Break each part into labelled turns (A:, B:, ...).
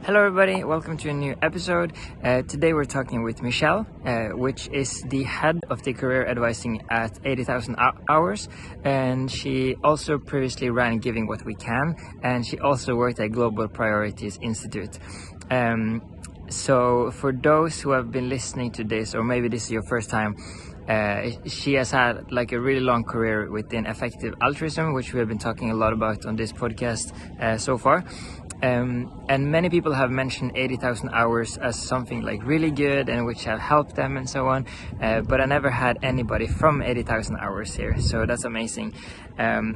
A: Hello everybody, welcome to a new episode. Today we're talking with Michelle, which is the head of the career advising at 80,000 hours, and she also previously ran Giving What We Can, and she also worked at Global Priorities Institute. So for those who have been listening to this, or maybe this is your first time, she has had like a really long career within Effective Altruism, which we have been talking a lot about on this podcast so far. And many people have mentioned 80,000 hours as something like really good and which have helped them and so on. But I never had anybody from 80,000 hours here, so that's amazing.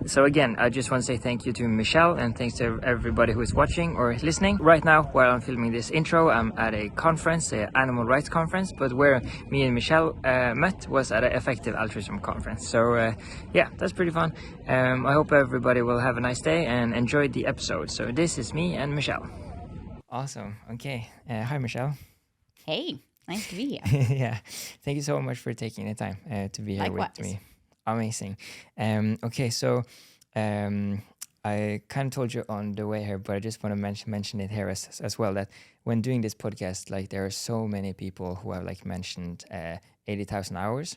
A: So again, I just want to say thank you to Michelle and thanks to everybody who is watching or listening. Right now, while I'm filming this intro, I'm at a conference, an animal rights conference, but where me and Michelle met was at an Effective Altruism conference. So yeah, that's pretty fun. I hope everybody will have a nice day and enjoy the episode. So this is me and Michelle. Awesome. Okay. Hi, Michelle.
B: Hey, nice to be here.
A: Yeah. Thank you so much for taking the time to be here
B: Likewise.
A: with me. Amazing. Okay, so I kind of told you on the way here, but I just want to mention it here as well, that when doing this podcast, like there are so many people who have like mentioned 80,000 hours.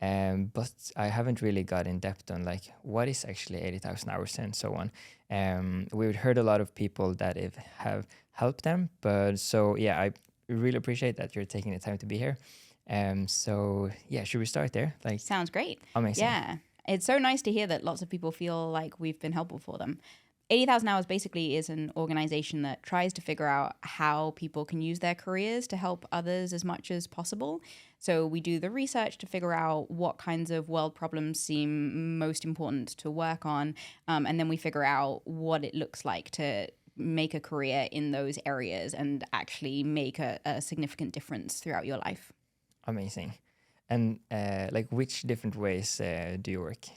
A: But I haven't really got in depth on like what is actually 80,000 hours and so on. We've heard a lot of people that it have helped them, but so yeah, I really appreciate that you're taking the time to be here. So yeah, should we start there? Like,
B: Sounds great.
A: amazing.
B: Yeah, it's so nice to hear that lots of people feel like we've been helpful for them. 80,000 Hours basically is an organization that tries to figure out how people can use their careers to help others as much as possible. So we do the research to figure out what kinds of world problems seem most important to work on, and then we figure out what it looks like to make a career in those areas and actually make a significant difference throughout your life.
A: Amazing. And like which different ways do you work?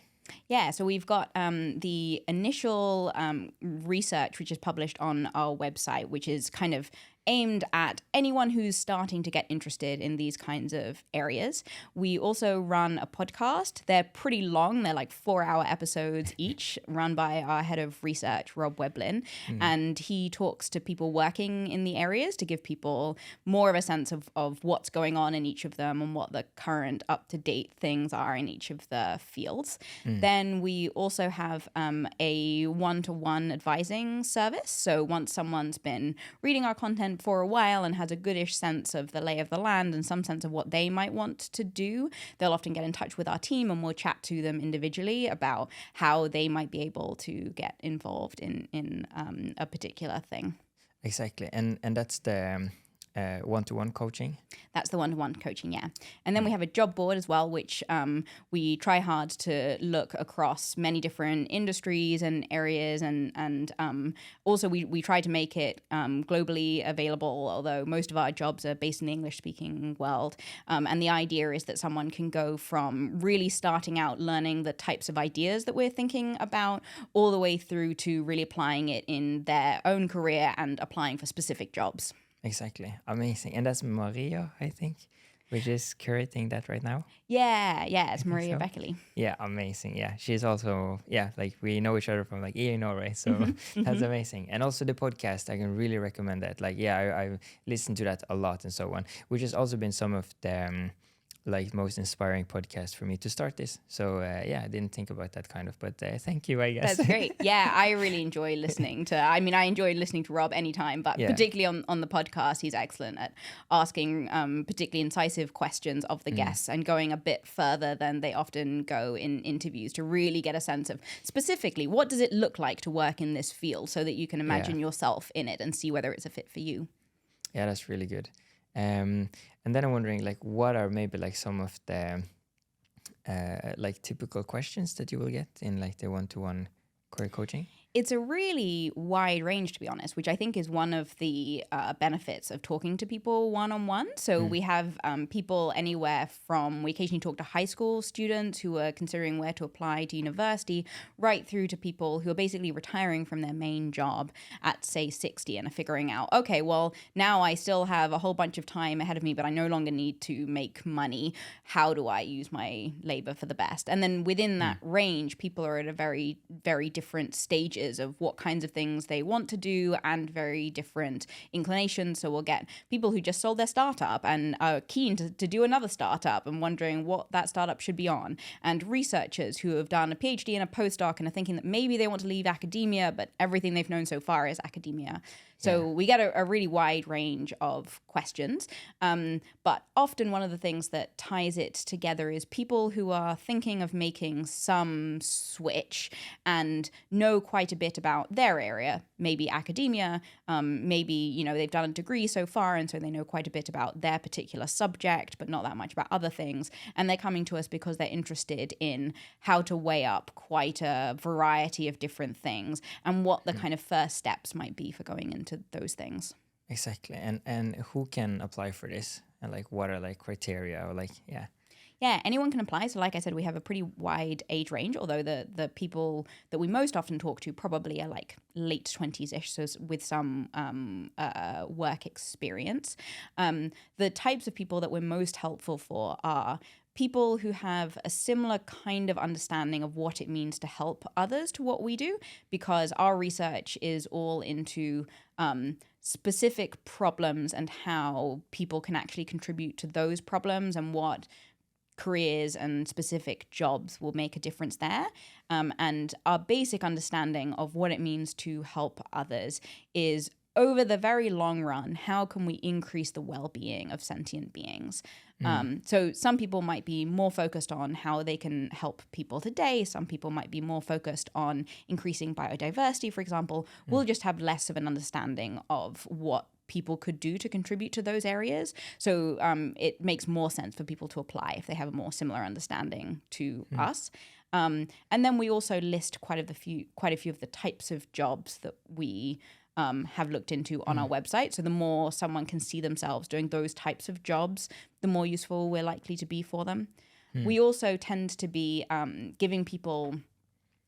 B: Yeah, so we've got the initial research, which is published on our website, which is kind of aimed at anyone who's starting to get interested in these kinds of areas. We also run a podcast. They're pretty long. They're like 4-hour episodes each, run by our head of research, Rob Weblin. And he talks to people working in the areas to give people more of a sense of what's going on in each of them and what the current up-to-date things are in each of the fields. Then we also have a one-to-one advising service. So once someone's been reading our content for a while and has a goodish sense of the lay of the land and some sense of what they might want to do, they'll often get in touch with our team and we'll chat to them individually about how they might be able to get involved in a particular thing.
A: Exactly. And that's the one-to-one coaching?
B: That's the one-to-one coaching, yeah. And then we have a job board as well, which we try hard to look across many different industries and areas. And also we try to make it globally available, although most of our jobs are based in the English-speaking world. And the idea is that someone can go from really starting out learning the types of ideas that we're thinking about all the way through to really applying it in their own career and applying for specific jobs.
A: Exactly. Amazing. And that's Maria, I think, which is curating that right now.
B: Yeah, it's Maria
A: so.
B: Beckley.
A: Yeah, amazing. Yeah, she's also, like we know each other from like Norway, so that's amazing. And also the podcast, I can really recommend that. Like, yeah, I listen to that a lot and so on, which has also been some of the like most inspiring podcast for me to start this. So yeah, I didn't think about that kind of, but thank you, I guess.
B: That's great. Yeah, I really enjoy listening to, I enjoy listening to Rob anytime, but particularly on the podcast, he's excellent at asking particularly incisive questions of the guests and going a bit further than they often go in interviews to really get a sense of specifically what does it look like to work in this field so that you can imagine yourself in it and see whether it's a fit for you.
A: Yeah, that's really good. And then I'm wondering, like, what are maybe like some of the like typical questions that you will get in like the one-to-one career coaching?
B: It's a really wide range, to be honest, which I think is one of the benefits of talking to people one-on-one. So we have people anywhere from, we occasionally talk to high school students who are considering where to apply to university, right through to people who are basically retiring from their main job at, say, 60 and are figuring out, okay, well, now I still have a whole bunch of time ahead of me, but I no longer need to make money. How do I use my labor for the best? And then within that range, people are at a very, very different stages niches of what kinds of things they want to do and very different inclinations. So we'll get people who just sold their startup and are keen to do another startup and wondering what that startup should be on, and researchers who have done a PhD and a postdoc and are thinking that maybe they want to leave academia, but everything they've known so far is academia. So we get a really wide range of questions. But often one of the things that ties it together is people who are thinking of making some switch and know quite a bit about their area, maybe academia, maybe, you know, they've done a degree so far and so they know quite a bit about their particular subject, but not that much about other things. And they're coming to us because they're interested in how to weigh up quite a variety of different things and what the kind of first steps might be for going into those things.
A: Exactly. And who can apply for this? And like, what are like criteria or like,
B: Yeah, anyone can apply. So like I said, we have a pretty wide age range, although the people that we most often talk to probably are like late 20s-ish, so with some work experience. The types of people that we're most helpful for are people who have a similar kind of understanding of what it means to help others to what we do, because our research is all into specific problems and how people can actually contribute to those problems and what careers and specific jobs will make a difference there. And our basic understanding of what it means to help others is, over the very long run, how can we increase the well-being of sentient beings? So some people might be more focused on how they can help people today. Some people might be more focused on increasing biodiversity, for example. We'll just have less of an understanding of what people could do to contribute to those areas. So it makes more sense for people to apply if they have a more similar understanding to us. And then we also list quite a few of the types of jobs that we have looked into on our website. So the more someone can see themselves doing those types of jobs, the more useful we're likely to be for them. We also tend to be giving people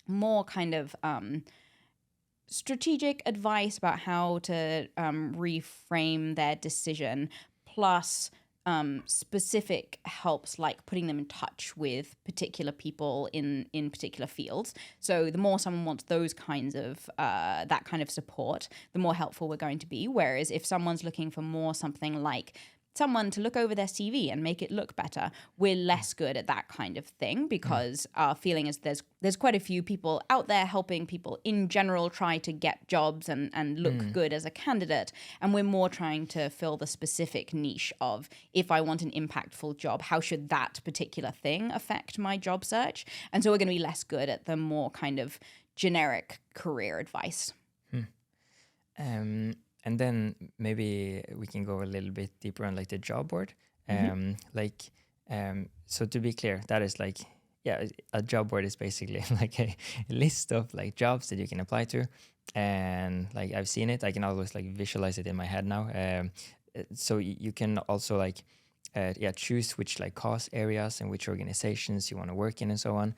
B: more kind of strategic advice about how to reframe their decision, plus specific helps like putting them in touch with particular people in particular fields. So the more someone wants those kinds of that kind of support, the more helpful we're going to be. Whereas if someone's looking for more something like someone to look over their CV and make it look better, we're less good at that kind of thing, because our feeling is there's quite a few people out there helping people in general try to get jobs and look good as a candidate. And we're more trying to fill the specific niche of, if I want an impactful job, how should that particular thing affect my job search? And so we're going to be less good at the more kind of generic career advice.
A: And then maybe we can go a little bit deeper on like the job board. So to be clear, that is like, a job board is basically like a list of like jobs that you can apply to. And like, I've seen it, I can always like visualize it in my head now. So you can also like, choose which like cause areas and which organizations you want to work in and so on.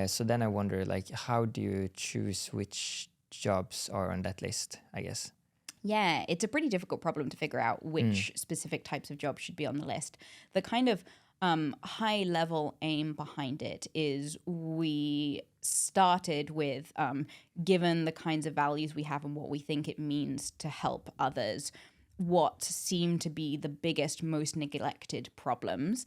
A: So then I wonder, like, how do you choose which jobs are on that list, I guess?
B: Yeah, it's a pretty difficult problem to figure out which specific types of jobs should be on the list. The kind of high-level aim behind it is, we started with, given the kinds of values we have and what we think it means to help others, what seem to be the biggest, most neglected problems.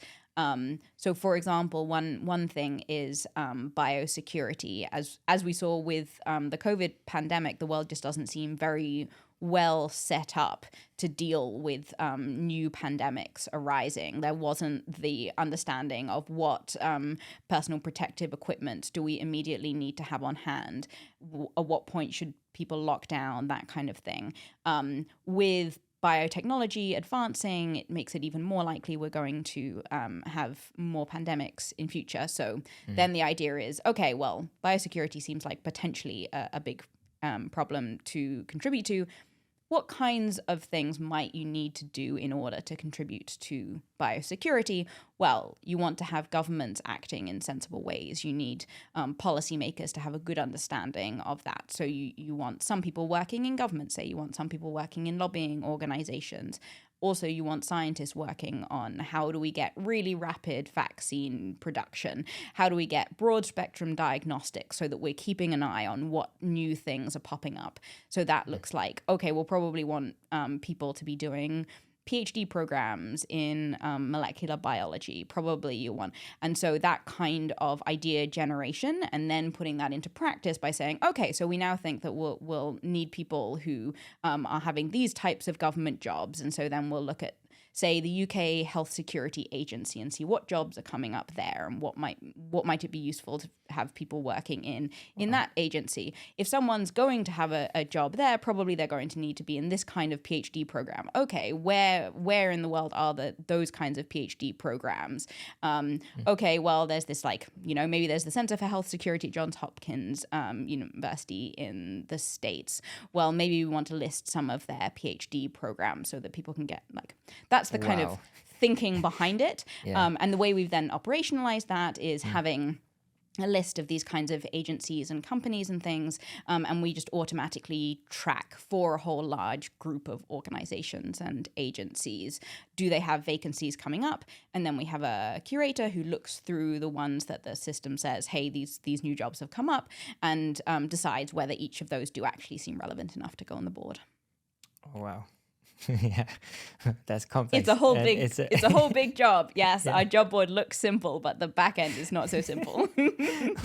B: So, for example, one thing is biosecurity. As we saw with the COVID pandemic, the world just doesn't seem very well set up to deal with new pandemics arising. There wasn't the understanding of what personal protective equipment do we immediately need to have on hand, at what point should people lock down, that kind of thing. With biotechnology advancing, it makes it even more likely we're going to have more pandemics in future. So then the idea is, okay, well, biosecurity seems like potentially a big problem to contribute to. What kinds of things might you need to do in order to contribute to biosecurity. Well, you want to have governments acting in sensible ways. You need policymakers to have a good understanding of that. So you want some people working in government, say you want some people working in lobbying organizations. Also, you want scientists working on how do we get really rapid vaccine production? How do we get broad spectrum diagnostics so that we're keeping an eye on what new things are popping up? So that looks like, okay, we'll probably want people to be doing PhD programs in molecular biology, probably you want. And so that kind of idea generation and then putting that into practice by saying, okay, so we now think that we'll need people who are having these types of government jobs. And so then we'll look at, say, the UK Health Security Agency and see what jobs are coming up there and what might it be useful to have people working in that agency. If someone's going to have a job there, probably they're going to need to be in this kind of PhD program. Okay, where in the world are those kinds of PhD programs? Okay, well, there's this maybe there's the Center for Health Security at Johns Hopkins University in the States. Well, maybe we want to list some of their PhD programs so that people can get that's the kind of thinking behind it.
A: Yeah.
B: And the way we've then operationalized that is having a list of these kinds of agencies and companies and things, and we just automatically track for a whole large group of organizations and agencies. Do they have vacancies coming up? And then we have a curator who looks through the ones that the system says, hey, these new jobs have come up, and decides whether each of those do actually seem relevant enough to go on the board.
A: Oh, wow. Yeah, that's complex.
B: It's a whole big job. Yes, yeah. Our job board looks simple, but the back end is not so simple.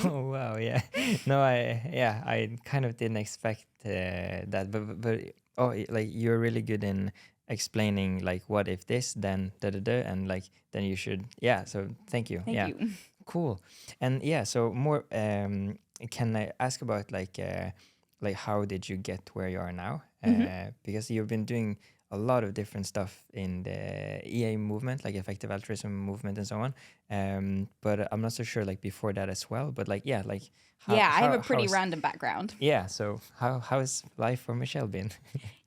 A: Oh wow, yeah. No, I kind of didn't expect that, but you're really good in explaining what if this, then and then you should. Yeah, so thank you.
B: Thank you.
A: Cool. And so more. Can I ask about how did you get where you are now? Because you've been doing a lot of different stuff in the EA movement, like Effective Altruism movement and so on. But I'm not so sure before that as well. But I
B: have a pretty random background.
A: Yeah. So how has life for Michelle been?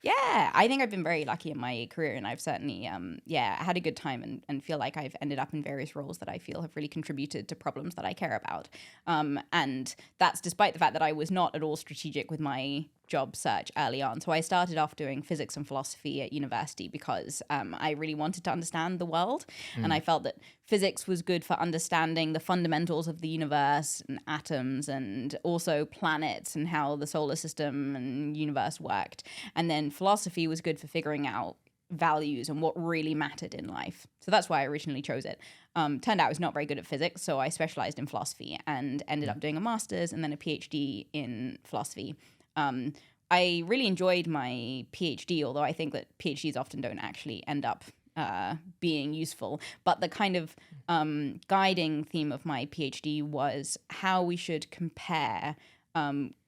B: Yeah, I think I've been very lucky in my career, and I've certainly, had a good time and feel like I've ended up in various roles that I feel have really contributed to problems that I care about. And that's despite the fact that I was not at all strategic with my job search early on. So I started off doing physics and philosophy at university because I really wanted to understand the world. And I felt that physics was good for understanding the fundamentals of the universe and atoms and also planets and how the solar system and universe worked. And then philosophy was good for figuring out values and what really mattered in life. So that's why I originally chose it. Turned out I was not very good at physics, so I specialized in philosophy and ended up doing a master's and then a PhD in philosophy. I really enjoyed my PhD, although I think that PhDs often don't actually end up being useful. But the kind of guiding theme of my PhD was how we should compare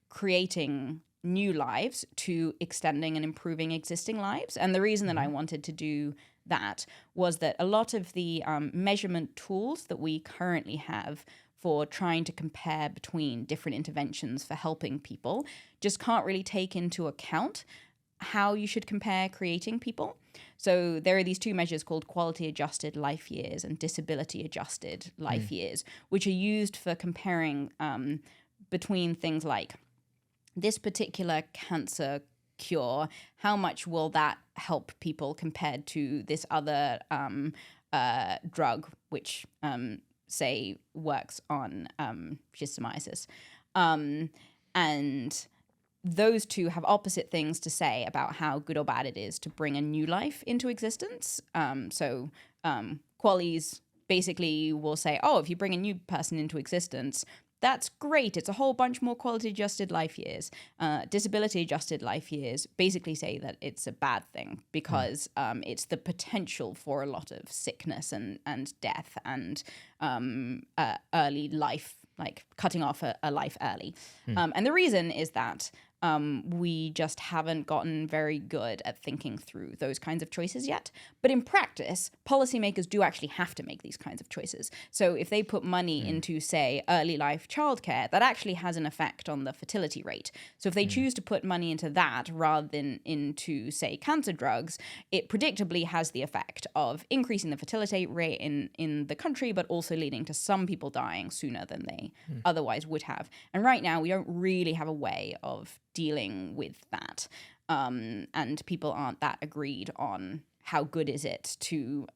B: creating new lives to extending and improving existing lives. And the reason that I wanted to do that was that a lot of the measurement tools that we currently have for trying to compare between different interventions for helping people just can't really take into account how you should compare creating people. So there are these two measures called quality-adjusted life years and disability-adjusted life years, which are used for comparing between things like this particular cancer cure, how much will that help people compared to this other drug, which say works on schistosomiasis. And those two have opposite things to say about how good or bad it is to bring a new life into existence. So qualies basically will say, oh, if you bring a new person into existence, that's great. It's a whole bunch more quality-adjusted life years. Disability-adjusted life years basically say that it's a bad thing because it's the potential for a lot of sickness and death and early life, like cutting off a life early. And the reason is that we just haven't gotten very good at thinking through those kinds of choices yet. But in practice, policymakers do actually have to make these kinds of choices. So if they put money into, say, early life childcare, that actually has an effect on the fertility rate. So if they choose to put money into that rather than into, say, cancer drugs, it predictably has the effect of increasing the fertility rate in the country, but also leading to some people dying sooner than they otherwise would have. And right now, we don't really have a way of dealing with that. And people aren't that agreed on how good is it to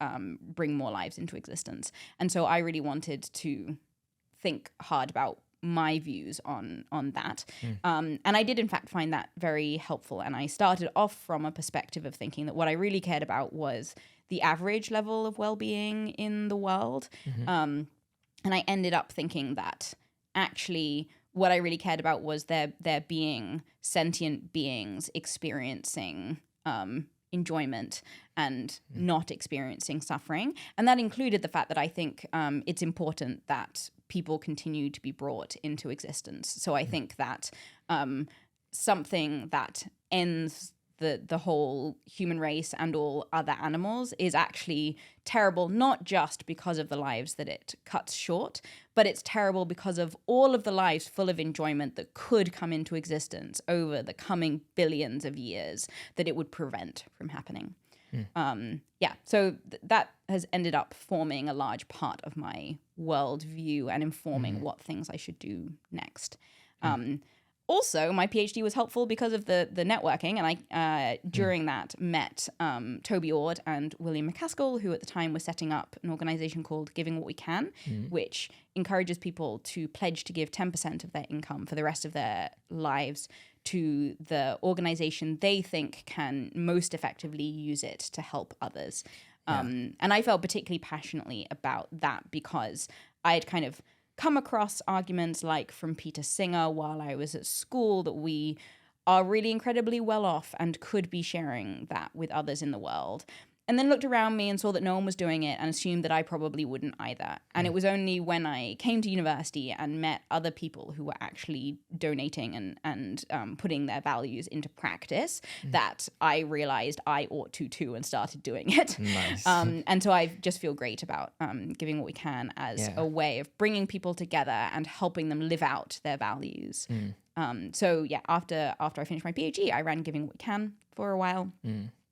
B: bring more lives into existence. And so I really wanted to think hard about my views on that. And I did, in fact, find that very helpful. And I started off from a perspective of thinking that what I really cared about was the average level of well-being in the world. And I ended up thinking that actually what I really cared about was there being sentient beings experiencing enjoyment and not experiencing suffering. And that included the fact that I think it's important that people continue to be brought into existence. So I think that something that ends the whole human race and all other animals is actually terrible, not just because of the lives that it cuts short, but it's terrible because of all of the lives full of enjoyment that could come into existence over the coming billions of years that it would prevent from happening. So that has ended up forming a large part of my worldview and informing what things I should do next. Also, my PhD was helpful because of the networking, and I during that met Toby Ord and William McCaskill, who at the time was setting up an organization called Giving What We Can, which encourages people to pledge to give 10% of their income for the rest of their lives to the organization they think can most effectively use it to help others. And I felt particularly passionately about that because I had kind of come across arguments like from Peter Singer while I was at school that we are really incredibly well off and could be sharing that with others in the world. And then looked around me and saw that no one was doing it and assumed that I probably wouldn't either. And it was only when I came to university and met other people who were actually donating and putting their values into practice that I realized I ought to too and started doing it.
A: Nice.
B: And so I just feel great about Giving What We Can as a way of bringing people together and helping them live out their values. After I finished my PhD, I ran Giving What We Can for a while.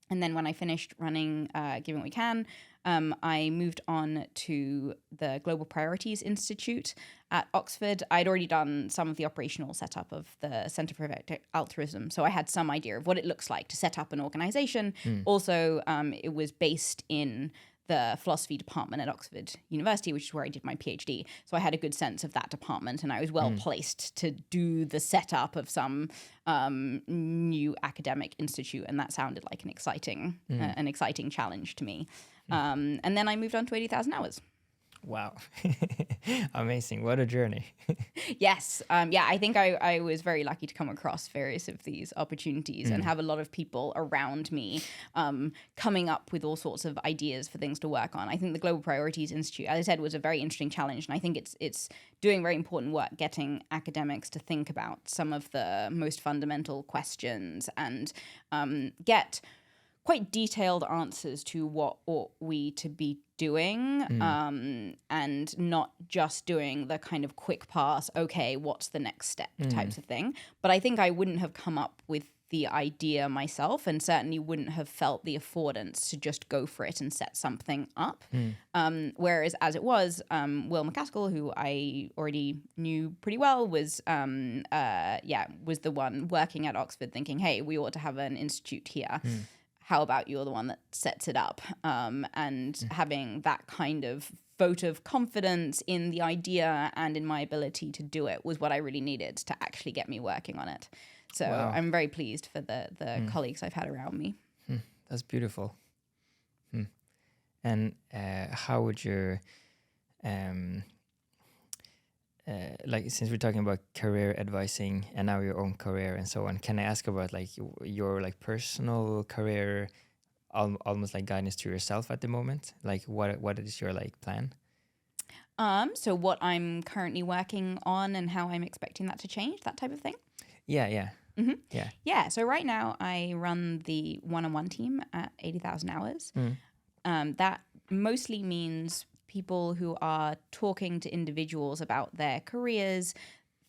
B: And then when I finished running Giving What We Can, I moved on to the Global Priorities Institute at Oxford. I'd already done some of the operational setup of the Centre for Effective Altruism, so I had some idea of what it looks like to set up an organization. Also, it was based in the philosophy department at Oxford University, which is where I did my PhD. So I had a good sense of that department, and I was well placed to do the setup of some new academic institute, and that sounded like an exciting challenge to me. And then I moved on to 80,000 hours.
A: Wow. Amazing. What a journey.
B: Yes. I think I was very lucky to come across various of these opportunities and have a lot of people around me coming up with all sorts of ideas for things to work on. I think the Global Priorities Institute, as I said, was a very interesting challenge. And I think it's doing very important work getting academics to think about some of the most fundamental questions and get quite detailed answers to what ought we to be doing, and not just doing the kind of quick pass, okay, what's the next step types of thing. But I think I wouldn't have come up with the idea myself, and certainly wouldn't have felt the affordance to just go for it and set something up. Whereas as it was, Will McCaskill, who I already knew pretty well, was the one working at Oxford thinking, hey, we ought to have an institute here. How about you're the one that sets it up? And having that kind of vote of confidence in the idea and in my ability to do it was what I really needed to actually get me working on it. So I'm very pleased for the colleagues I've had around me.
A: That's beautiful. And how would you... like, since we're talking about career advising and now your own career and so on, can I ask about like your like personal career, almost like guidance to yourself at the moment? Like what is your like plan?
B: So what I'm currently working on and how I'm expecting that to change, that type of thing?
A: Yeah.
B: Yeah. So right now I run the one-on-one team at 80,000 hours. That mostly means people who are talking to individuals about their careers,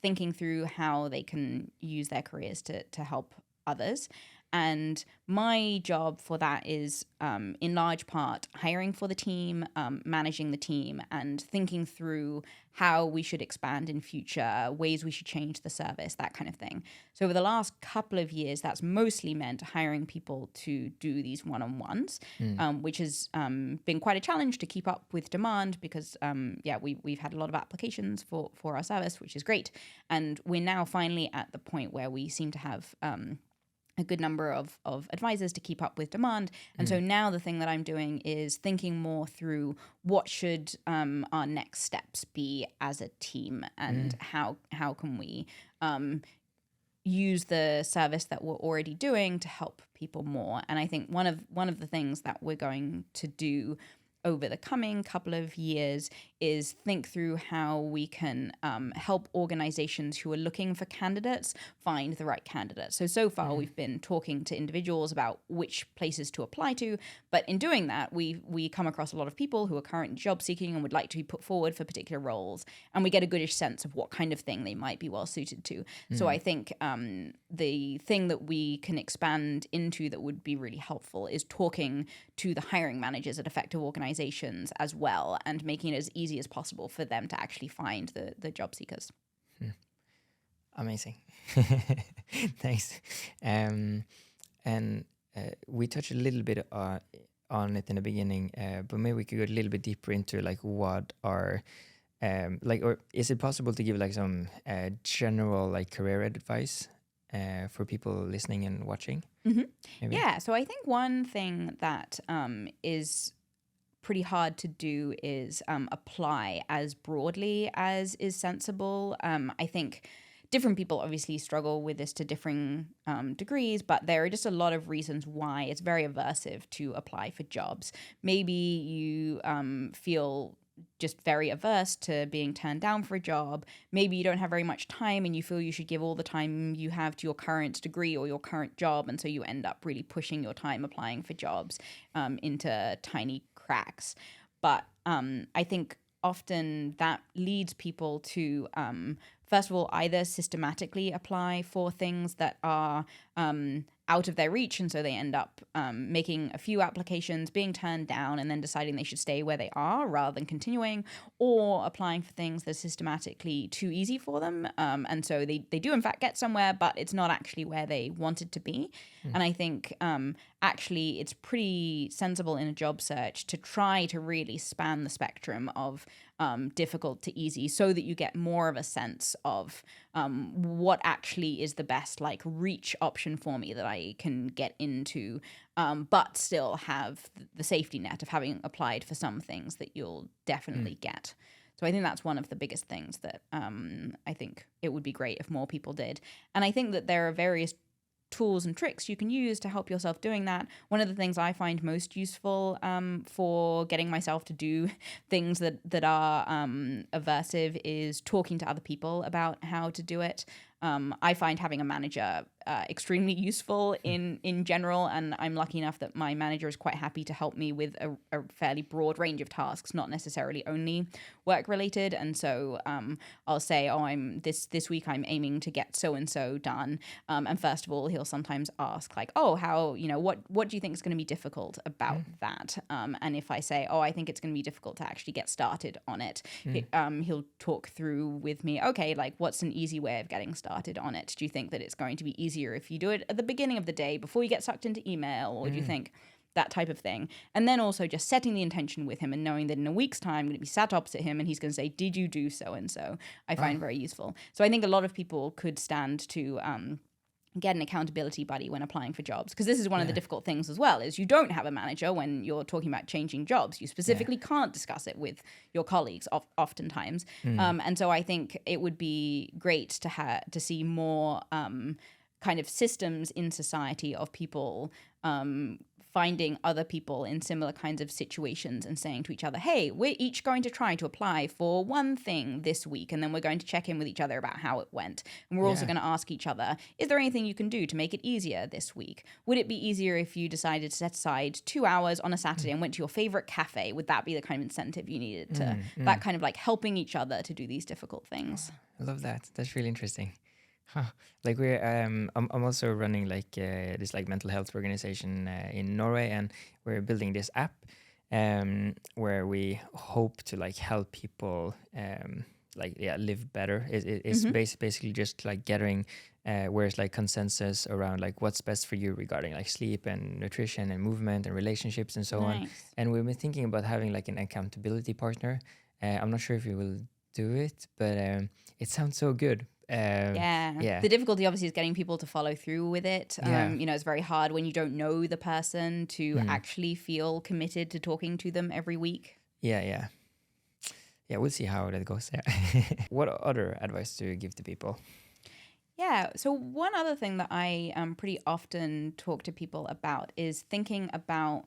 B: thinking through how they can use their careers to help others. And my job for that is, in large part, hiring for the team, managing the team, and thinking through how we should expand in future, ways we should change the service, that kind of thing. So over the last couple of years, that's mostly meant hiring people to do these one-on-ones, which has been quite a challenge to keep up with demand because, we've had a lot of applications for our service, which is great. And we're now finally at the point where we seem to have a good number of advisors to keep up with demand. And so now the thing that I'm doing is thinking more through what should our next steps be as a team, and how can we use the service that we're already doing to help people more. And I think one of the things that we're going to do over the coming couple of years is think through how we can help organizations who are looking for candidates find the right candidates. So far we've been talking to individuals about which places to apply to, but in doing that, we come across a lot of people who are currently job seeking and would like to be put forward for particular roles, and we get a goodish sense of what kind of thing they might be well suited to. So I think the thing that we can expand into that would be really helpful is talking to the hiring managers at effective organizations as well, and making it as easy as possible for them to actually find the job seekers.
A: Amazing. Thanks. We touched a little bit on it in the beginning, but maybe we could go a little bit deeper into like what are or is it possible to give like some general like career advice for people listening and watching?
B: Yeah, so I think one thing that is pretty hard to do is apply as broadly as is sensible. I think different people obviously struggle with this to differing degrees, but there are just a lot of reasons why it's very aversive to apply for jobs. Maybe you feel just very averse to being turned down for a job. Maybe you don't have very much time and you feel you should give all the time you have to your current degree or your current job, and so you end up really pushing your time applying for jobs into tiny cracks. But I think often that leads people to, first of all, either systematically apply for things that are out of their reach, and so they end up making a few applications, being turned down, and then deciding they should stay where they are rather than continuing, or applying for things that are systematically too easy for them, and so they do in fact get somewhere, but it's not actually where they wanted to be. And I think actually it's pretty sensible in a job search to try to really span the spectrum of difficult to easy, so that you get more of a sense of what actually is the best like reach option for me that I can get into, but still have the safety net of having applied for some things that you'll definitely get. So I think that's one of the biggest things that I think it would be great if more people did. And I think that there are various tools and tricks you can use to help yourself doing that. One of the things I find most useful for getting myself to do things that are aversive is talking to other people about how to do it. I find having a manager extremely useful in general, and I'm lucky enough that my manager is quite happy to help me with a fairly broad range of tasks, not necessarily only work related. And so I'll say, I'm this week I'm aiming to get so and so done. And first of all, he'll sometimes ask like, oh, how, what do you think is going to be difficult about that? And if I say, oh, I think it's going to be difficult to actually get started on it, he'll talk through with me, okay, like what's an easy way of getting started on it? Do you think that it's going to be easier if you do it at the beginning of the day before you get sucked into email, or do you think that type of thing? And then also just setting the intention with him and knowing that in a week's time I'm going to be sat opposite him and he's going to say, did you do so and so? I find very useful. So I think a lot of people could stand to get an accountability buddy when applying for jobs, because this is one of the difficult things as well, is you don't have a manager when you're talking about changing jobs. You specifically can't discuss it with your colleagues oftentimes. And so I think it would be great to see more kind of systems in society of people finding other people in similar kinds of situations and saying to each other, hey, we're each going to try to apply for one thing this week, and then we're going to check in with each other about how it went. And we're also going to ask each other, is there anything you can do to make it easier this week? Would it be easier if you decided to set aside 2 hours on a Saturday and went to your favorite cafe? Would that be the kind of incentive you needed to, that kind of like helping each other to do these difficult things?
A: I love that. That's really interesting. Huh. Like we're, I'm also running like this like mental health organization in Norway, and we're building this app where we hope to like help people live better. It's basically just like gathering where it's like consensus around like what's best for you regarding like sleep and nutrition and movement and relationships and so on. And we've been thinking about having like an accountability partner. I'm not sure if we will do it, but it sounds so good.
B: The difficulty obviously is getting people to follow through with it. You know, it's very hard when you don't know the person to actually feel committed to talking to them every week.
A: Yeah, we'll see how that goes. What other advice do you give to people?
B: So one other thing that I pretty often talk to people about is thinking about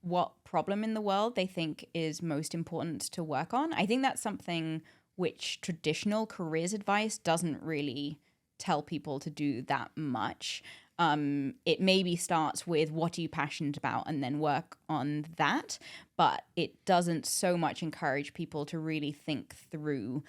B: what problem in the world they think is most important to work on. I think that's something which traditional careers advice doesn't really tell people to do that much. It maybe starts with what are you passionate about and then work on that, but it doesn't so much encourage people to really think through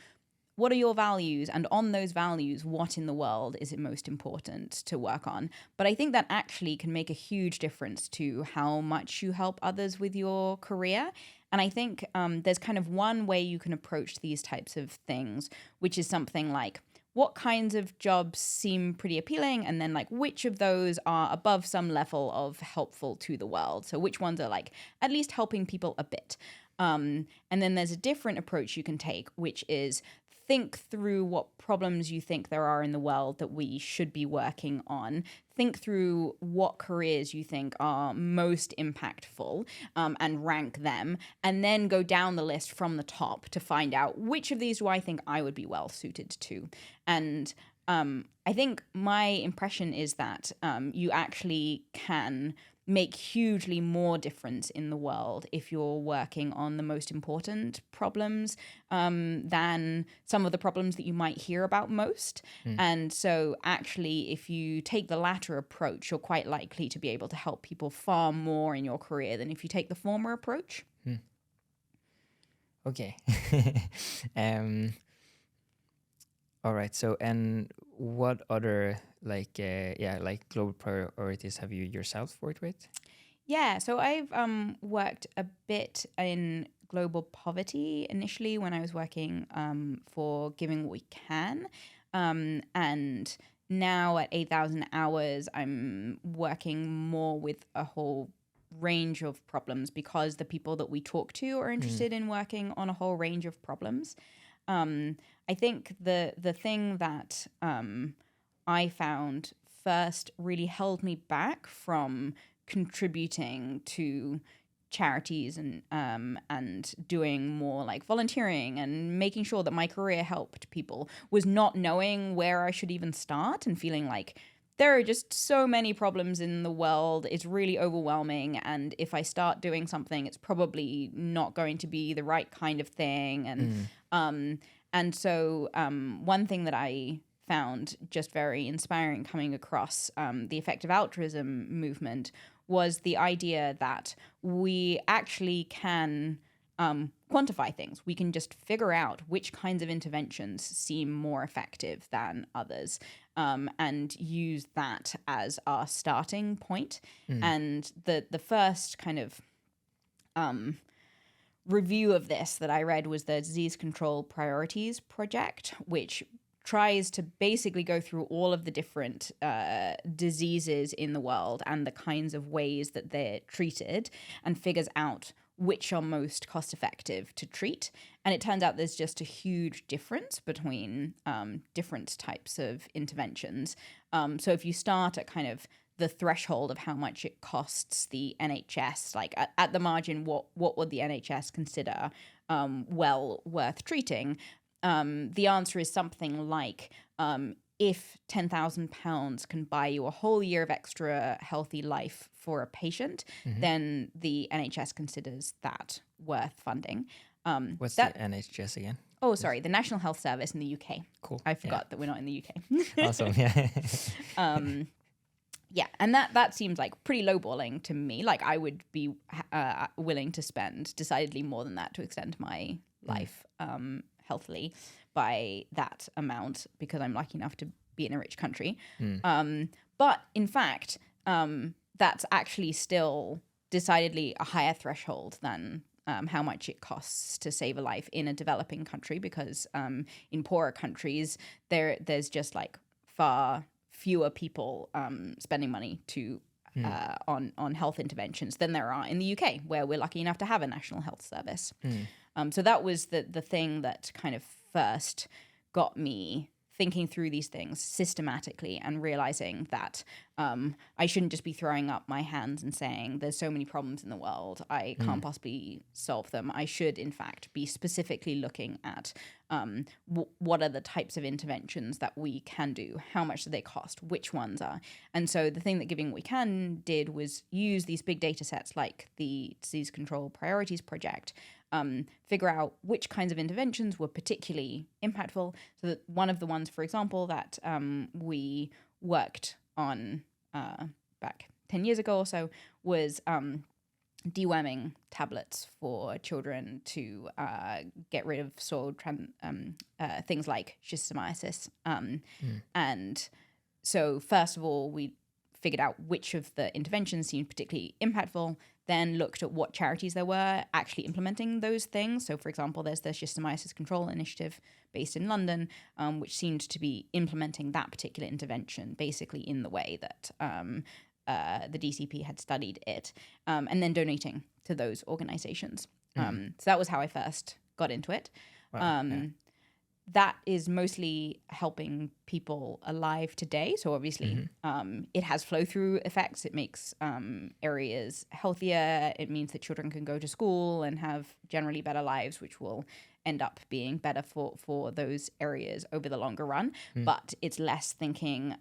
B: what are your values, and on those values, what in the world is it most important to work on. But I think that actually can make a huge difference to how much you help others with your career. And I think there's kind of one way you can approach these types of things, which is something like, what kinds of jobs seem pretty appealing, and then like which of those are above some level of helpful to the world. So which ones are like at least helping people a bit. And then there's a different approach you can take, which is think through what problems you think there are in the world that we should be working on. Think through what careers you think are most impactful, and rank them, and then go down the list from the top to find out which of these do I think I would be well suited to. And I think my impression is that you actually can make hugely more difference in the world if you're working on the most important problems than some of the problems that you might hear about most. And so actually, if you take the latter approach, you're quite likely to be able to help people far more in your career than if you take the former approach.
A: Okay. All right. So, and what other like global priorities have you yourself worked with?
B: So I've worked a bit in global poverty initially when I was working for Giving What We Can, and now at 8,000 hours, I'm working more with a whole range of problems because the people that we talk to are interested in working on a whole range of problems. I think the thing that I found first really held me back from contributing to charities and doing more like volunteering and making sure that my career helped people was not knowing where I should even start and feeling like there are just so many problems in the world. It's really overwhelming. And if I start doing something, it's probably not going to be the right kind of thing. And so one thing that I found just very inspiring coming across the Effective Altruism movement was the idea that we actually can quantify things. We can just figure out which kinds of interventions seem more effective than others, and use that as our starting point. And the first kind of review of this that I read was the Disease Control Priorities Project, which tries to basically go through all of the different diseases in the world and the kinds of ways that they're treated and figures out which are most cost effective to treat. And it turns out there's just a huge difference between different types of interventions. So if you start at kind of the threshold of how much it costs the NHS, like at the margin, what would the NHS consider well worth treating? The answer is something like if £10,000 can buy you a whole year of extra healthy life for a patient, then the NHS considers that worth funding.
A: What's the NHS again?
B: Oh, sorry, the National Health Service in the UK.
A: Cool.
B: I forgot that we're not in the UK.
A: Awesome. Yeah.
B: Yeah, and that seems like pretty lowballing to me. Like I would be willing to spend decidedly more than that to extend my life healthily by that amount because I'm lucky enough to be in a rich country. But in fact, that's actually still decidedly a higher threshold than how much it costs to save a life in a developing country, because in poorer countries there's just like far fewer people spending money to on health interventions than there are in the UK, where we're lucky enough to have a national health service. So that was the thing that kind of first got me thinking through these things systematically and realizing that I shouldn't just be throwing up my hands and saying there's so many problems in the world, I can't possibly solve them. I should, in fact, be specifically looking at what are the types of interventions that we can do, how much do they cost, which ones are. And so the thing that Giving What We Can did was use these big data sets like the Disease Control Priorities Project, figure out which kinds of interventions were particularly impactful. So that one of the ones, for example, that we worked on back 10 years ago or so was deworming tablets for children to get rid of soil things like schistosomiasis. And so first of all, we figured out which of the interventions seemed particularly impactful, then looked at what charities there were actually implementing those things. So, for example, there's the Schistosomiasis Control Initiative based in London, which seemed to be implementing that particular intervention basically in the way that the DCP had studied it, and then donating to those organizations. So that was how I first got into it.
A: Wow,
B: That is mostly helping people alive today. So obviously it has flow-through effects. It makes areas healthier. It means that children can go to school and have generally better lives, which will end up being better for those areas over the longer run. But it's less thinking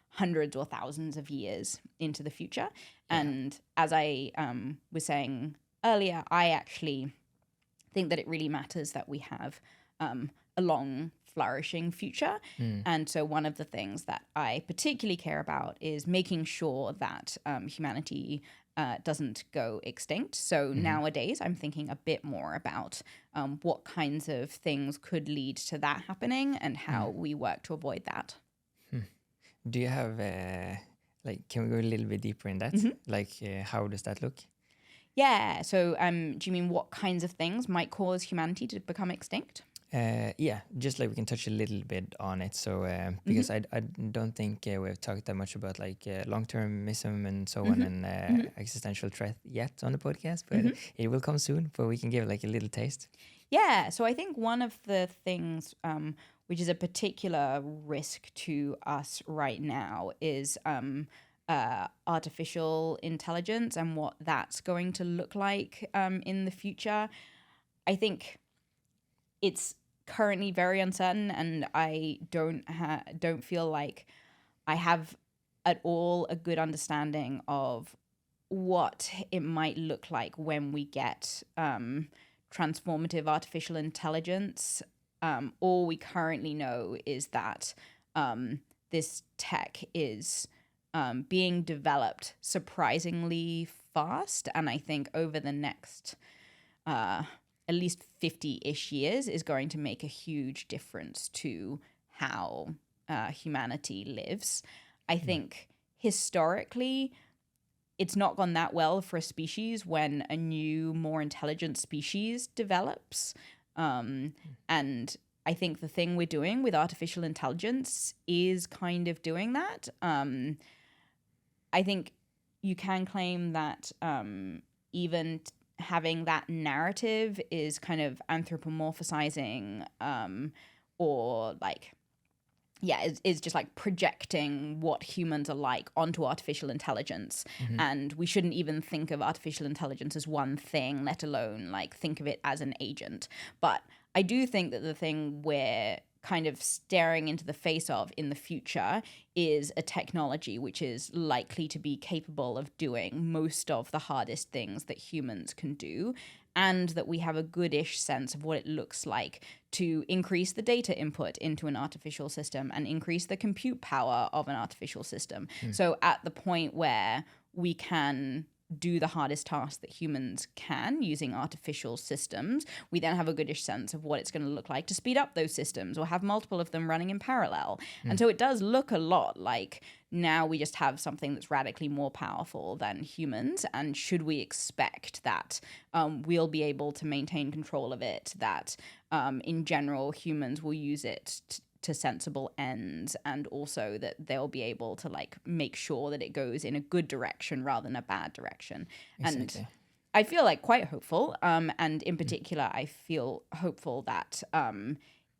B: hundreds or thousands of years into the future. And as I was saying earlier, I actually think that it really matters that we have a long, flourishing future. And so one of the things that I particularly care about is making sure that humanity doesn't go extinct. So nowadays I'm thinking a bit more about what kinds of things could lead to that happening and how we work to avoid that.
A: Do you have, can we go a little bit deeper in that? How does that look?
B: Yeah. So do you mean what kinds of things might cause humanity to become extinct?
A: Yeah, just like we can touch a little bit on it. So because I don't think we've talked that much about long-termism and so on and existential threat yet on the podcast, but it will come soon. But we can give a little taste.
B: Yeah, so I think one of the things which is a particular risk to us right now is artificial intelligence and what that's going to look like in the future. I think it's currently very uncertain, and I don't feel like I have at all a good understanding of what it might look like when we get transformative artificial intelligence. All we currently know is that this tech is being developed surprisingly fast, and I think over the next at least 50-ish years is going to make a huge difference to how humanity lives. I think historically it's not gone that well for a species when a new, more intelligent species develops. And I think the thing we're doing with artificial intelligence is kind of doing that. I think you can claim that even having that narrative is kind of anthropomorphizing is just like projecting what humans are like onto artificial intelligence. And we shouldn't even think of artificial intelligence as one thing, let alone think of it as an agent. But I do think that the thing we're kind of staring into the face of in the future is a technology which is likely to be capable of doing most of the hardest things that humans can do, and that we have a goodish sense of what it looks like to increase the data input into an artificial system and increase the compute power of an artificial system. So at the point where we can do the hardest tasks that humans can using artificial systems, we then have a goodish sense of what it's going to look like to speed up those systems or have multiple of them running in parallel. And so it does look a lot like now we just have something that's radically more powerful than humans. And should we expect that we'll be able to maintain control of it, that in general humans will use it to sensible ends, and also that they'll be able to like make sure that it goes in a good direction rather than a bad direction. Exactly. And I feel like quite hopeful, and in particular I feel hopeful that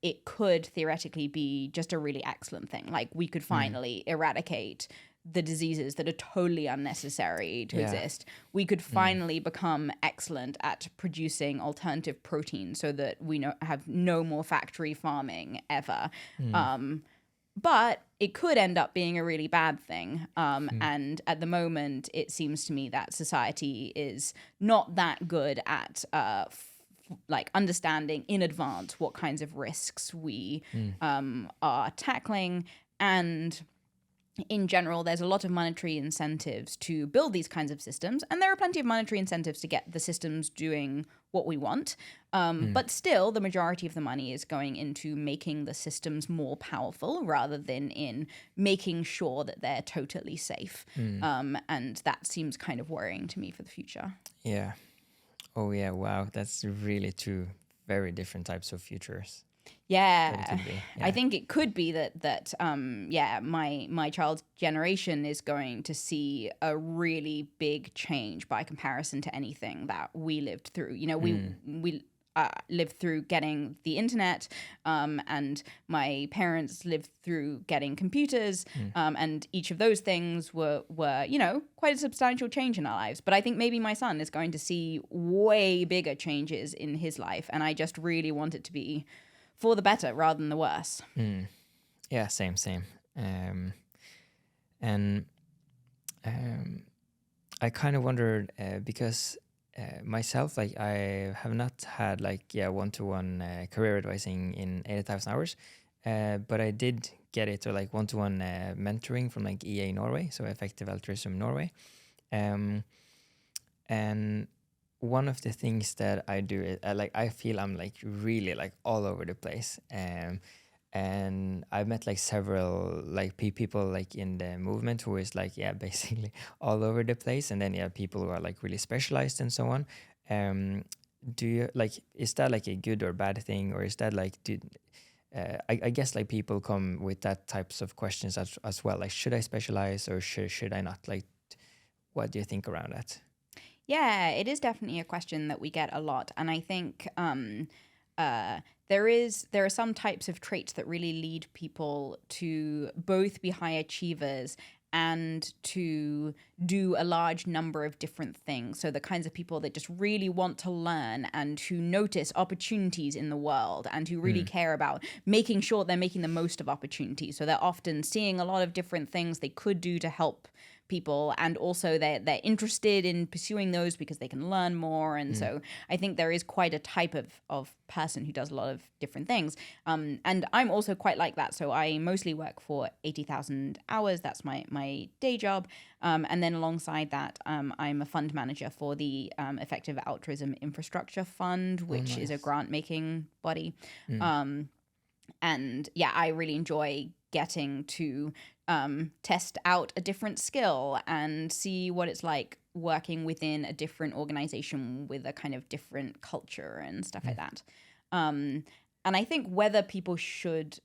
B: it could theoretically be just a really excellent thing. Like we could finally eradicate the diseases that are totally unnecessary to exist. We could finally become excellent at producing alternative protein so that we have no more factory farming ever. But it could end up being a really bad thing. And at the moment, it seems to me that society is not that good at like understanding in advance what kinds of risks we are tackling. And in general, there's a lot of monetary incentives to build these kinds of systems, and there are plenty of monetary incentives to get the systems doing what we want. But still, the majority of the money is going into making the systems more powerful rather than in making sure that they're totally safe. And that seems kind of worrying to me for the future.
A: Yeah. Oh, yeah. Wow. That's really two very different types of futures.
B: Yeah, I think it could be that my child's generation is going to see a really big change by comparison to anything that we lived through. You know, we lived through getting the internet, and my parents lived through getting computers, and each of those things were quite a substantial change in our lives. But I think maybe my son is going to see way bigger changes in his life, and I just really want it to be for the better rather than the worse.
A: Yeah, same. I kind of wondered because myself, like I have not had one-to-one career advising in 80,000 hours, but I did get it, or like one-to-one mentoring from like EA Norway, so Effective Altruism Norway, and one of the things that I do is I feel I'm like really like all over the place, and I've met like several like people like in the movement who is like basically all over the place, and then people who are like really specialized and so on. Do you like, is that like a good or bad thing, or is that like I guess like people come with that types of questions as well, like should I specialize or should I not? Like, what do you think around that?
B: Yeah, it is definitely a question that we get a lot. And I think there are some types of traits that really lead people to both be high achievers and to do a large number of different things. So the kinds of people that just really want to learn and who notice opportunities in the world and who really care about making sure they're making the most of opportunities. So they're often seeing a lot of different things they could do to help people, and also they're interested in pursuing those because they can learn more. And so I think there is quite a type of person who does a lot of different things, and I'm also quite like that. So I mostly work for 80,000 hours. That's my day job, and then alongside that I'm a fund manager for the Effective Altruism Infrastructure Fund, which is a grant making body. And yeah, I really enjoy getting to test out a different skill and see what it's like working within a different organization with a kind of different culture and stuff like that. And I think whether people should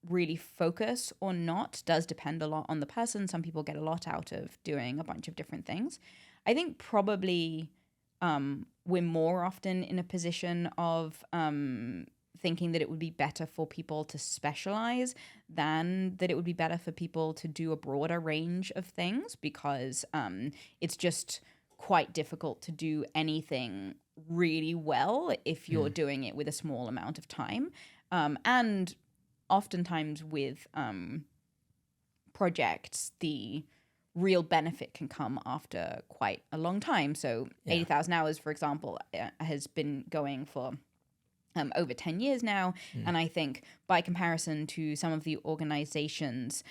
B: really focus or not does depend a lot on the person. Some people get a lot out of doing a bunch of different things. I think probably we're more often in a position of thinking that it would be better for people to specialize than that it would be better for people to do a broader range of things, because it's just quite difficult to do anything really well if you're doing it with a small amount of time. And oftentimes with projects, the real benefit can come after quite a long time. So 80,000 hours, for example, has been going for over 10 years now. And I think by comparison to some of the organizations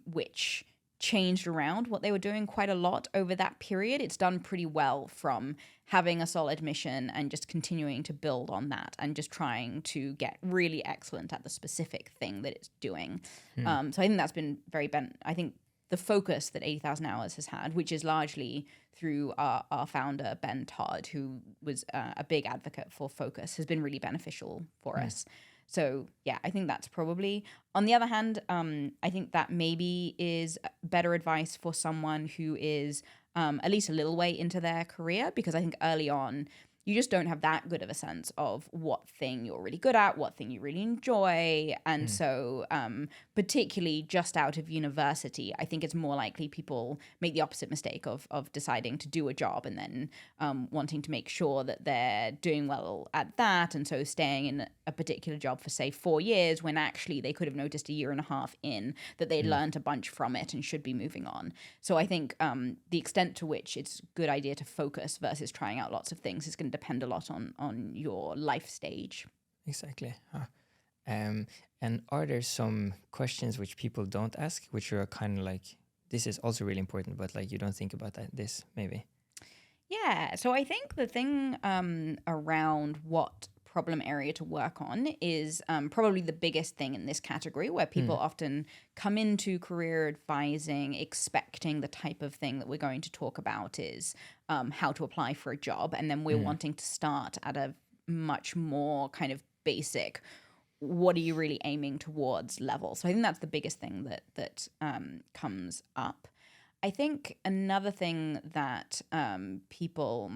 B: which changed around what they were doing quite a lot over that period, it's done pretty well from having a solid mission and just continuing to build on that and just trying to get really excellent at the specific thing that it's doing. So I think that's been I think the focus that 80,000 hours has had, which is largely through our founder, Ben Todd, who was a big advocate for focus, has been really beneficial for us. So yeah, I think that's probably. On the other hand, I think that maybe is better advice for someone who is at least a little way into their career, because I think early on, you just don't have that good of a sense of what thing you're really good at, what thing you really enjoy. And so particularly just out of university, I think it's more likely people make the opposite mistake of deciding to do a job and then wanting to make sure that they're doing well at that. And so staying in a particular job for, say, 4 years when actually they could have noticed a year and a half in that they'd learned a bunch from it and should be moving on. So I think the extent to which it's a good idea to focus versus trying out lots of things is going to depend a lot on your life stage.
A: Exactly. And are there some questions which people don't ask, which are kind of like, this is also really important, but like you don't think about this maybe?
B: Yeah. So I think the thing around what problem area to work on is probably the biggest thing in this category, where people often come into career advising expecting the type of thing that we're going to talk about is how to apply for a job. And then we're wanting to start at a much more kind of basic, what are you really aiming towards level. So I think that's the biggest thing that comes up. I think another thing that people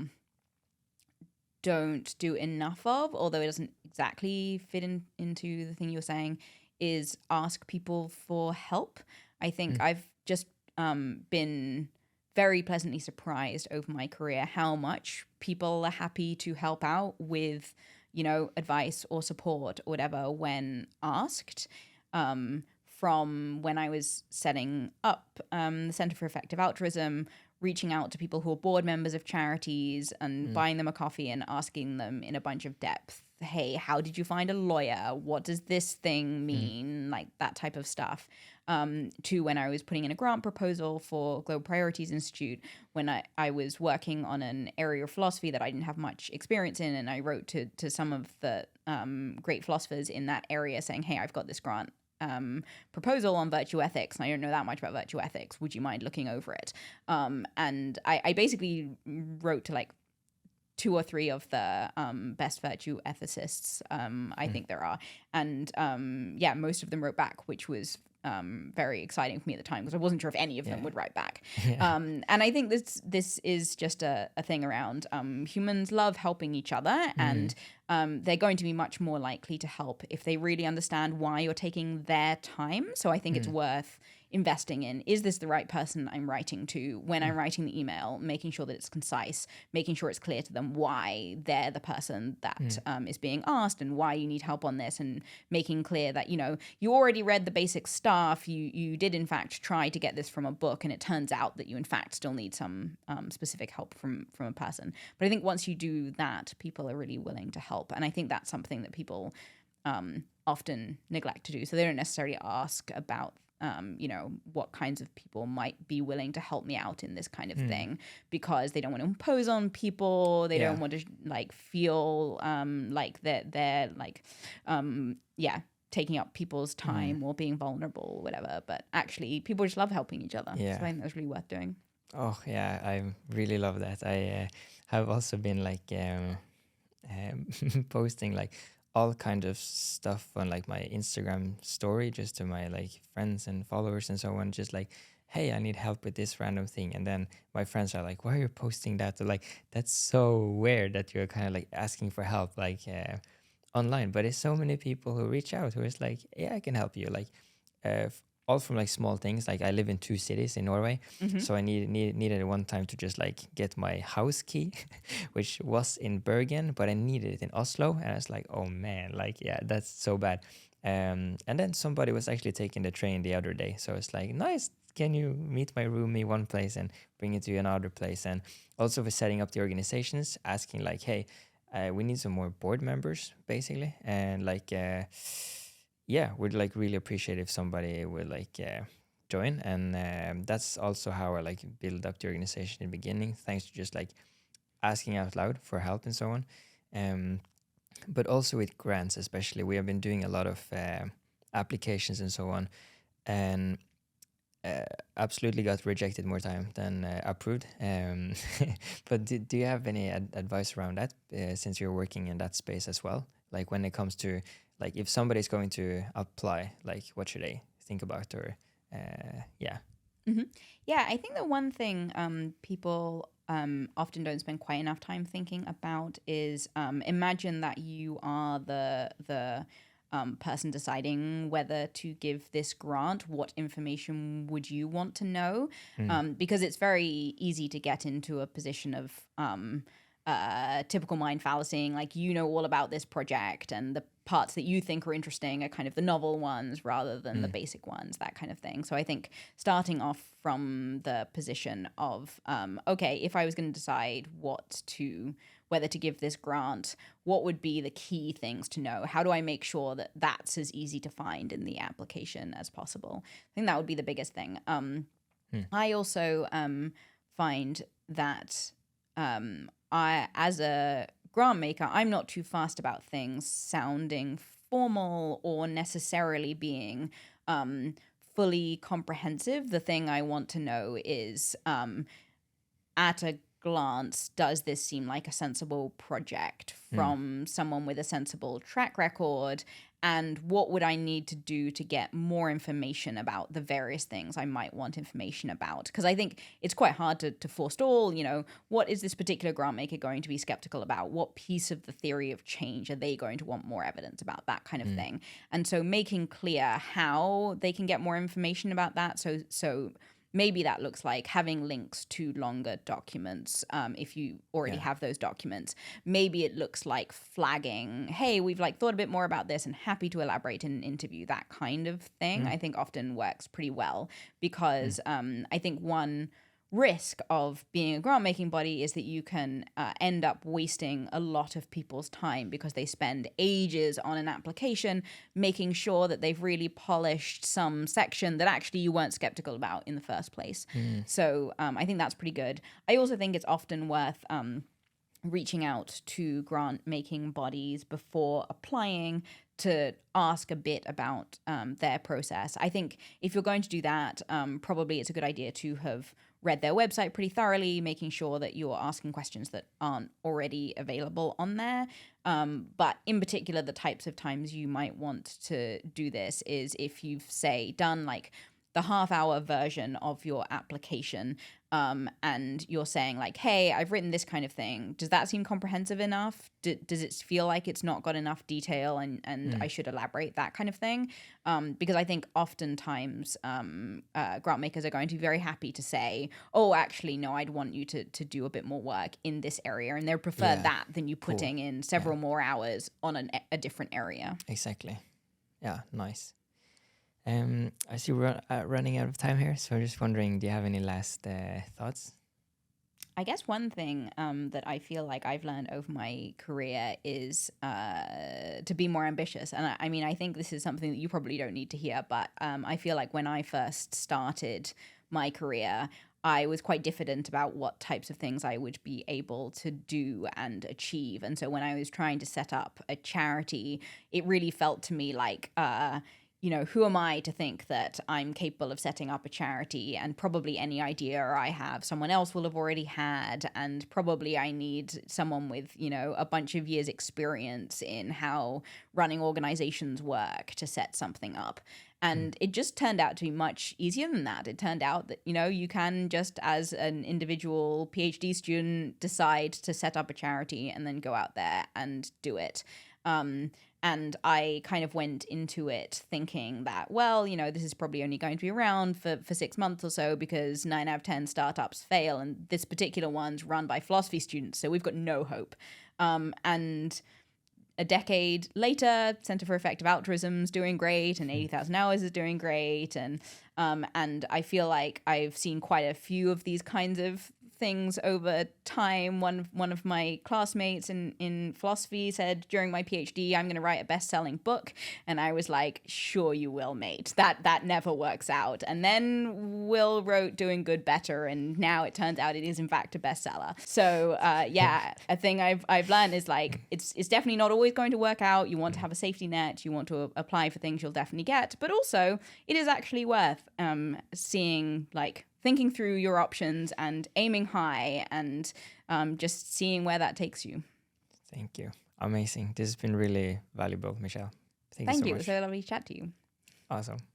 B: don't do enough of, although it doesn't exactly fit into the thing you were saying, is ask people for help. I think I've just been very pleasantly surprised over my career how much people are happy to help out with, advice or support or whatever when asked. From when I was setting up the Center for Effective Altruism, reaching out to people who are board members of charities and buying them a coffee and asking them in a bunch of depth, hey, how did you find a lawyer? What does this thing mean? Like that type of stuff. To when I was putting in a grant proposal for Global Priorities Institute, when I was working on an area of philosophy that I didn't have much experience in, and I wrote to some of the great philosophers in that area saying, hey, I've got this grant proposal on virtue ethics, and I don't know that much about virtue ethics. Would you mind looking over it? And I basically wrote to like 2 or 3 of the best virtue ethicists I think there are. And most of them wrote back, which was very exciting for me at the time because I wasn't sure if any of them would write back. And I think this is just a thing around humans love helping each other, and they're going to be much more likely to help if they really understand why you're taking their time. So I think it's worth investing in, is this the right person I'm writing to when I'm writing the email, making sure that it's concise, making sure it's clear to them why they're the person that is being asked and why you need help on this, and making clear that, you already read the basic stuff, you did in fact try to get this from a book, and it turns out that you in fact still need some specific help from a person. But I think once you do that, people are really willing to help. And I think that's something that people often neglect to do. So they don't necessarily ask about what kinds of people might be willing to help me out in this kind of thing, because they don't want to impose on people. They don't want to feel like they're like, taking up people's time or being vulnerable or whatever. But actually, people just love helping each other.
A: Yeah.
B: So I think that's really worth doing.
A: Oh yeah, I really love that. I have also been like posting like all kind of stuff on like my Instagram story, just to my like friends and followers and so on, just like, hey, I need help with this random thing. And then my friends are like, why are you posting that? Or like, that's so weird that you're kind of like asking for help like online. But there's so many people who reach out who is like, yeah, I can help you. Like all from like small things. Like I live in 2 cities in Norway, so I needed one time to just like get my house key, which was in Bergen, but I needed it in Oslo, and I was like, oh man, like yeah, that's so bad. And then somebody was actually taking the train the other day. So it's like, nice, can you meet my roomie one place and bring it to another place? And also for setting up the organizations, asking like, hey, we need some more board members, basically. And like, yeah, we'd like really appreciate if somebody would like join. And that's also how I like build up the organization in the beginning, thanks to just like asking out loud for help and so on. But also with grants, especially, we have been doing a lot of applications and so on, and absolutely got rejected more time than approved. But do you have any advice around that, since you're working in that space as well? Like when it comes to like if somebody's going to apply, like what should they think about, or yeah.
B: Yeah, I think the one thing people often don't spend quite enough time thinking about is imagine that you are the person deciding whether to give this grant. What information would you want to know? Because it's very easy to get into a position of typical mind fallacy, like you know all about this project and the parts that you think are interesting are kind of the novel ones rather than the basic ones, that kind of thing. So I think starting off from the position of, okay, if I was going to decide whether to give this grant, what would be the key things to know? How do I make sure that that's as easy to find in the application as possible? I think that would be the biggest thing. I also find that as a grant maker, I'm not too fast about things sounding formal or necessarily being fully comprehensive. The thing I want to know is, at a glance, does this seem like a sensible project from someone with a sensible track record? And what would I need to do to get more information about the various things I might want information about? Because I think it's quite hard to forestall, what is this particular grant maker going to be skeptical about? What piece of the theory of change are they going to want more evidence about? That kind of thing. And so making clear how they can get more information about that. So maybe that looks like having links to longer documents if you already have those documents. Maybe it looks like flagging, hey, we've like thought a bit more about this and happy to elaborate in an interview. That kind of thing I think often works pretty well, because I think one risk of being a grant making body is that you can end up wasting a lot of people's time because they spend ages on an application making sure that they've really polished some section that actually you weren't skeptical about in the first place. So I think that's pretty good. I also think it's often worth reaching out to grant making bodies before applying to ask a bit about their process. I think if you're going to do that, probably it's a good idea to have read their website pretty thoroughly, making sure that you're asking questions that aren't already available on there. But in particular, the types of times you might want to do this is if you've, say, done like the half-hour version of your application, and you're saying like, hey, I've written this kind of thing. Does that seem comprehensive enough? Does it feel like it's not got enough detail and I should elaborate, that kind of thing? Because I think oftentimes grant makers are going to be very happy to say, oh, actually, no, I'd want you to do a bit more work in this area. And they'd prefer that than you putting in several more hours on a different area.
A: Exactly. Yeah, nice. I see we're running out of time here, so I'm just wondering, do you have any last thoughts?
B: I guess one thing that I feel like I've learned over my career is to be more ambitious. And I mean, I think this is something that you probably don't need to hear, but I feel like when I first started my career, I was quite diffident about what types of things I would be able to do and achieve. And so when I was trying to set up a charity, it really felt to me like, who am I to think that I'm capable of setting up a charity? And probably any idea I have, someone else will have already had. And probably I need someone with, a bunch of years experience in how running organizations work to set something up. And it just turned out to be much easier than that. It turned out that, you can just as an individual PhD student decide to set up a charity and then go out there and do it. And I kind of went into it thinking that, well, this is probably only going to be around for 6 months or so because 9 out of 10 startups fail. And this particular one's run by philosophy students. So we've got no hope. And a decade later, Center for Effective Altruism is doing great, and 80,000 Hours is doing great, and I feel like I've seen quite a few of these kinds of things over time. One of my classmates in philosophy said during my PhD, I'm going to write a best-selling book, and I was like, sure you will, mate. That never works out. And then Will wrote Doing Good Better, and now it turns out it is in fact a bestseller. So a thing I've learned is like it's definitely not always going to work out. You want to have a safety net. You want to apply for things you'll definitely get, but also it is actually worth seeing, like, thinking through your options and aiming high, and just seeing where that takes you.
A: Thank you. Amazing. This has been really valuable, Michelle. Thank you so much.
B: It was so lovely to chat to you.
A: Awesome.